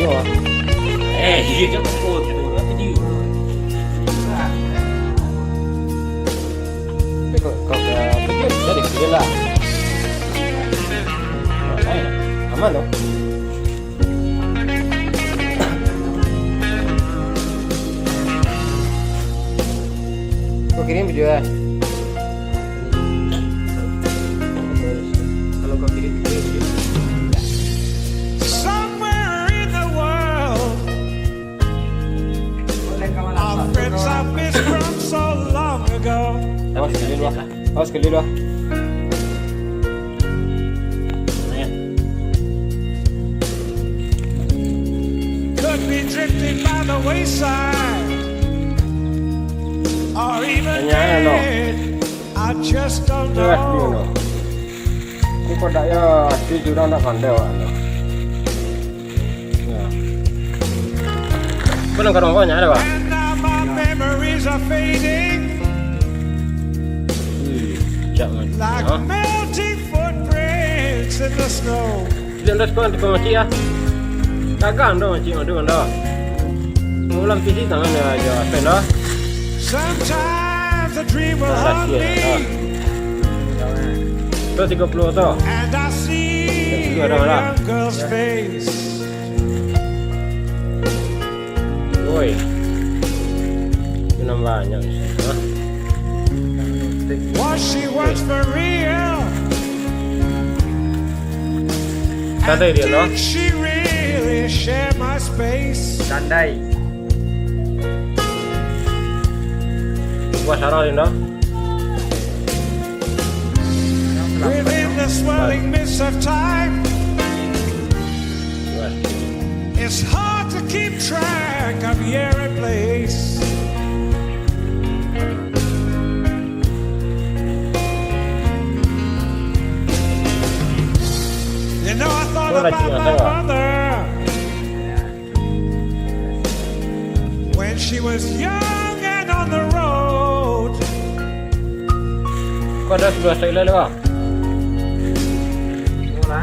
video ah. Iya jangan foto video. Tapi kok video jadi video lah. Aman loh. Kau kirim video ya? Kalau kau kirim video. Somewhere in the world, our friends I missed from so long ago. Awas kali dulu. Awas kali dulu. Could be drifting by the wayside, or even dead. I just don't Jelas dia know. no. Ini pada ya di jurang nak pandai wak no. Ya. Kau nak karang kau nyara wak? And now my memories are fading Jangan. like melting footprints in the snow. Dia dah sekolah di kamar ya. Dagang dah macam ada kan dah. Mulam pisi tangan aja pernah. Sometimes a dream will haunt me, Tu 30 tu. and I see a Dah, dah. young girl's face. Oi. Kena banyak ha. Was she once for real? Tandai dia no. Did she really share my space? Tandai. Buat sarang dia no. Within the swirling mist of time, it's hard to keep track of year and place. You know, I thought about my mother when she was young and on the road. Kau dah sudah selesai dah. Mula.